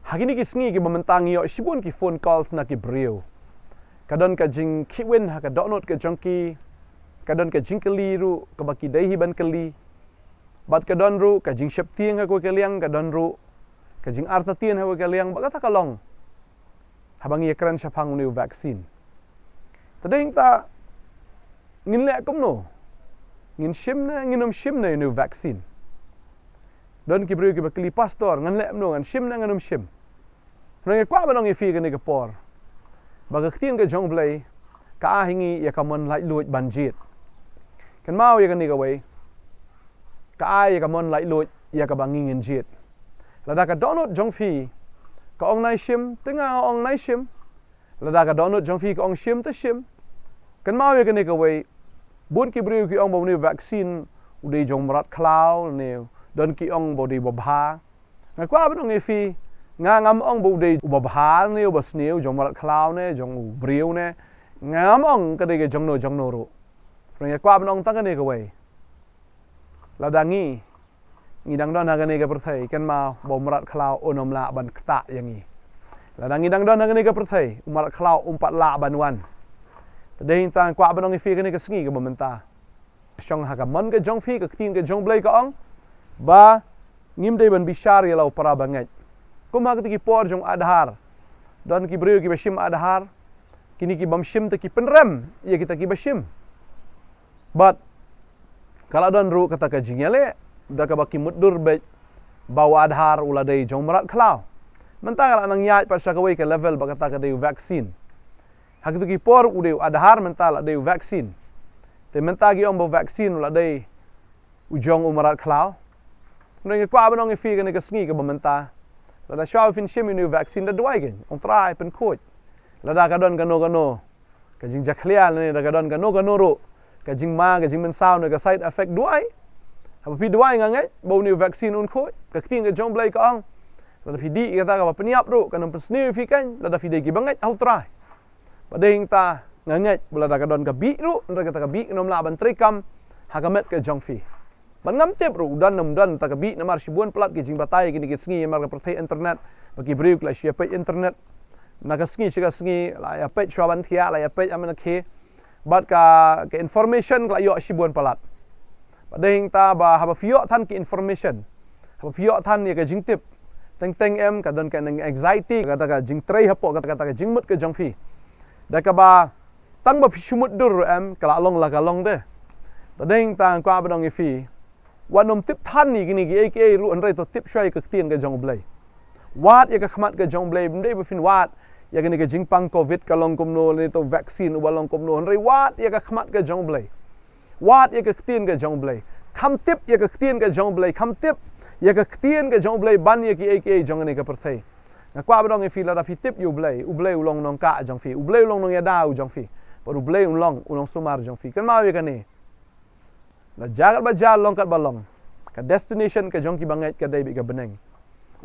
Hari ni kisngi ki mementangi yo sibun ki phone calls na ki brio. Kadon ka jing kiwin ha ka donot ka jongki. Kadon ka jing keliru ka baki dai ban keli. Bat kadon ru ka jing syeptieng ha ko keliang kadon ru ka jing artatien ha ko keliang ba kata kalong. Habangi ekran syapang ni vaksin. Tading ta ngin le kom no. Ngin shimna nginom shimna ni vaksin. Don ki brio ki bakli pastor ngan le no ngan shimna nganum shim. Nang kwa ba nong ifi ka ni ka por. Bagaktin ka jong blay ka ahingi ya ka mon lai luit banjit. Kan mau ya ka ni ka way. Ka ai ya ka mon lai luit ya ka bangingin jit. Lada ka donut jong fi ka ong nai shim tinga ong nai shim. Lada ka donut jong fi ka ong shim ta shim. Kan mau ya ka ni ka way. Bun ki brio ki ong bo ni vaksin udai jong marat klau ne don ki ong bo di babha. Ngakwa ba nong ifi ngam ong bu de ubabha ne ubasneu jong marat klau ne jong briu ne ngam ong ka de jong no ro reng kwa bnong ta ka ne ka wei la dangi ngi dang don ha ka ne ka perthai kan ma bo marat klau onom la ban kta yangi la dangi dang don ha ka ne ka perthai marat klau umpat la ban wan de ta kwa bnong ifi ka ne ka sngi ka momenta shong ha ka mon ka jong fi ka tin ka jong blai ka ong ba ngim de ban bishar ya lau para bangai Kuma kita ki por jong adhar. Don ki brio ki bashim adhar. Kini ki bamshim te ki penrem. Ya kita ki bashim. But kalau don ru kata ka jingyale, da ka baki muddur be bawa adhar uladai jong marat klau. Mentang ala nang yai pasal ka wei ke level ba kata ka deu vaksin. Hak tu ki por udeu adhar mental deu vaksin. Te mentagi om bo vaksin uladai ujong umarat klau. Nang kwa banong ifi ka ne ka sngi ka bamenta. Lada syau fin shim ni vaksin da duai gen ong try pen coach lada kadon kano ka jing jaklial ni da kadon kano ro ka jing ma ka jing men sound ka side effect duai apa pi duai ngangai bo ni vaksin un coach ka ting ka jong blai ka ong lada pi di kata ka peniap ro kan pesni fi kan lada fi de ki bangai au try padeng ta ngangai lada kadon ka bi ro nda kata ka bi nom la ban trikam hakamet ka jong fi ban ngam tip ru dan nam dan ta ka bi namar sibuan plat ki jing batai ki ni ki sngi mar ka perthai internet bagi briuk la sia pe internet na ka sngi chiga sngi la ya pe chwa ban thia la ya pe amana ke bat ka information la yo sibuan plat badeng ta ba ha ba fio than ki information ha ba fio than ni ka jing tip teng em ka don ka nang anxiety ka ta ka jing trei hapo ka ta ka jing mut ka jong fi da ka ba tang ba shumut dur em ka la long de badeng ta kwa ba dong fi Wanom tip than ni gini gi aka ru an rai to tip shai ka tien ka jong blai wat ya ka khmat ka jong blai bndei ba fin wat ya gini ka jingpang covid ka long kom no ni to vaccine u balong kom no an rai wat ya ka khmat ka jong blai wat ya ka tien ka jong blai kham tip ya ka tien ka jong blai kham tip ya ka tien ka jong blai ban ya ki aka jong ni ka perthai na kwa ba dong e fi la da fi tip u blai u long nong ka jong fi u blai long nong ya da u jong fi pa u blai u long sumar jong fi kan ma ya ka ni la jagat ba jal long kat balong ka destination ka jong ki bangai ka dai bi ka beneng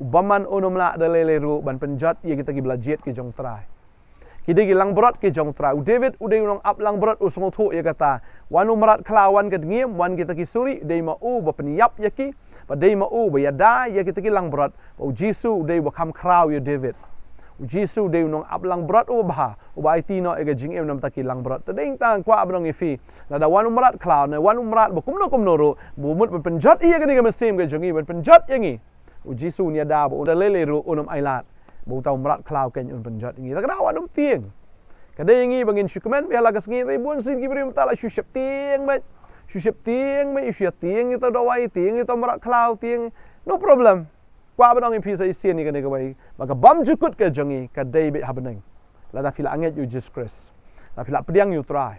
ubaman onom la da lele ru ban penjat ye kita ki blajet ki jong trai ki de ki lang brot ki jong trai u david u de long up lang brot u song thu ye kata wanu marat khlawan ka ngiem wan kita ki suri de ma u ba penyap ye ki ba de ma u ba ya da ye kita ki lang brot u jisu de ba kham kraw ye david u jisu de nong up lang brot u ba IT no e ga jing em nam ta ki lang brot ta ding tang kwa abnong ifi la da wan umrat cloud ne wan umrat ba kum no ro bu mut pen jot ye ga ni ga mesim ga jongi pen jot yangi u jisu nia da bu da lele ro unam ailat bu ta umrat cloud ken un pen jot yangi ta ka wa dum tieng ka de yangi bangin shukmen be la ga sngi re bun sin ki brim ta la shu shep tieng ba shu shep tieng ba shu tieng ta do wai tieng ta umrat cloud tieng no problem kwa abnong ifi sa isen ni ga ga wai maka bam jukut ka jongi ka dei be habneng la da fila anget you just Chris la fila pdiang you try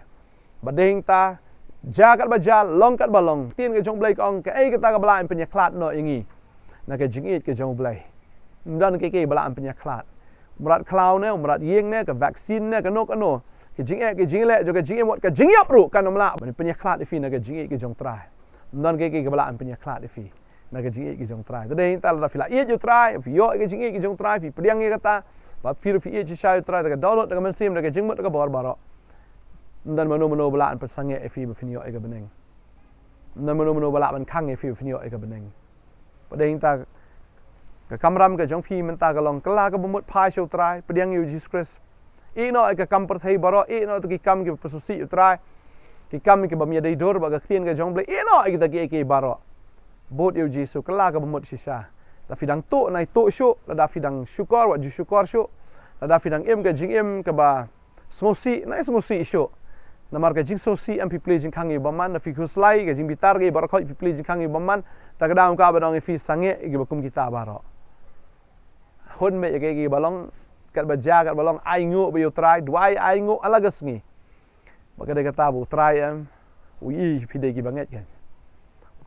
badeng ta jagat ba jal long kat balong tin ke jong blai kong ke ai kata ka bala en penya klat no yangi na ke jingit ke jong blai ndan ke bala en penya klat umrat cloud ne umrat yeng ne ka vaccine ne ka no ke jingile jo ke jingimot ka jingyap ru kan nomla penya klat ifi na ke jingit ke jong try ndan ke bala en penya klat ifi na ke jingit ke jong try tadeng ta la fila ye you try yo ke jingit ke jong try fi pdiang ye kata ba fir fi ye chai try ka download ka mensim ka jingmot ka bor baro ndan mano bala an persange e fi befinio e ga beneng ndan mano bala ban khang e fi befinio e ga beneng padeng ta ke kamram ke jong phi menta ka long kala ka bumut phai show trai pdiang yu Jesus Christ i no ke kam per thei baro i no ki kam ke pesusi utrai ki kam ke bamya dei dor ba ka tien ke jong ble i no kita ki baro bot yu Jesus kala ka bumut sisa da fidang to nai to sho da fidang syukur wa ju syukur sho da fidang em ke jing em ke ba smosi nai smosi sho namar ke jing sosi am pi play jing khangi baman na fi khuslai ke jing bitar ke baro khoi pi play jing khangi baman ta ka daam ka ba dong fi sange ke bakum kita baro hôn mẹ cái balong kat baja kat balong ai ngu be try dwai ai ngu alagas ngi ba cái kata bu try em ui pide ki banget kan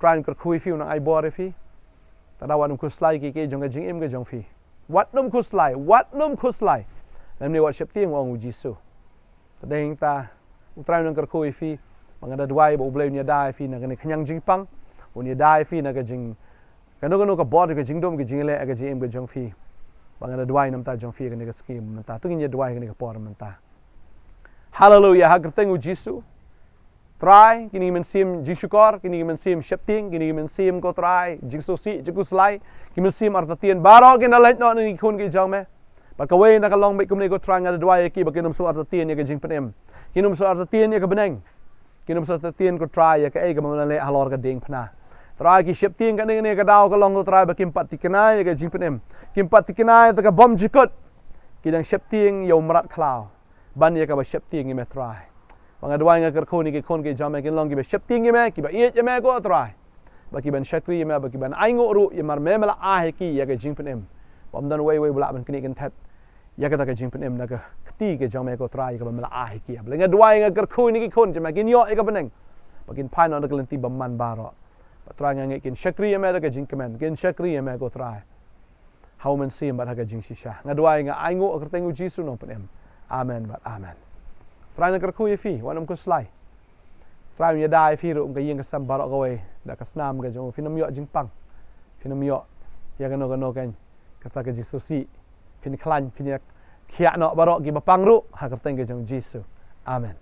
try kat khui fi nang ai bor fi ta da wan ku slai ki jong ga jing em ga jong fi wat num ku slai nam ni wat shep tieng ong jisu ta deng ta try nang kat khui fi bang ada dwai bo blame nya dai fi na ga ni khanyang jing pang nya dai fi na ga jing kano ka bor ga jing dom ga jing le ga jing em ga jong fi bang ada dua nam ta jong fi ke skim nam ta tungin ya dua ke por nam ta hallelujah ha kerteng jisu try kini men sim jisukor kini men sim shepting kini men sim ko try jingso si jiku slai kini men sim artatien baro ke na lait no ni khun ke jong me ba ka we na ka long be kum ni ko try ngada dua ki ba kinum su artatien ya ke jing penem kinum su artatien ya ke beneng kinum su artatien ko try ya ke ai ka man le halor ka ding phna try ki shepting ka ni ka daw ka long ko try ba kim pat tikenai ya ke jing penem kimpat tikinai ta ka bom jikut kidang shepting yo marat klau ban ye ka ba shepting ngi metrai bang adwai nga kerko ni ke kon ke jame ke long ki ba shepting ngi me ki ba ye me ko trai ba ki ban shakri me ba ki ban ai ngo ru ye mar me mala a he ki ye ke jing penem bom dan wei bula ban kini kan that ye ka ta ke jing penem na ka ti ke jame ko trai ka ban mala a he ki ba nga adwai nga kerko ni ke kon jame kin yo e ka beneng ba kin pai no na ka ti ba man baro ba trai nga ngi kin shakri me da ke jing kemen kin shakri me ko trai how men sim bat haga jing shisha ngadwai nga ai ngo kertengu jisu no penem amen bat amen trai na kerku fi wanam ku slai trai ya dai fi ru ga yeng ka sam barok gawe da ka snam ga jo finam yo jing pang finam yo ya ga no kan kata ka jisu si fin klan fin ya khia no barok gi ba pang ru ha kerteng ga jong jisu amen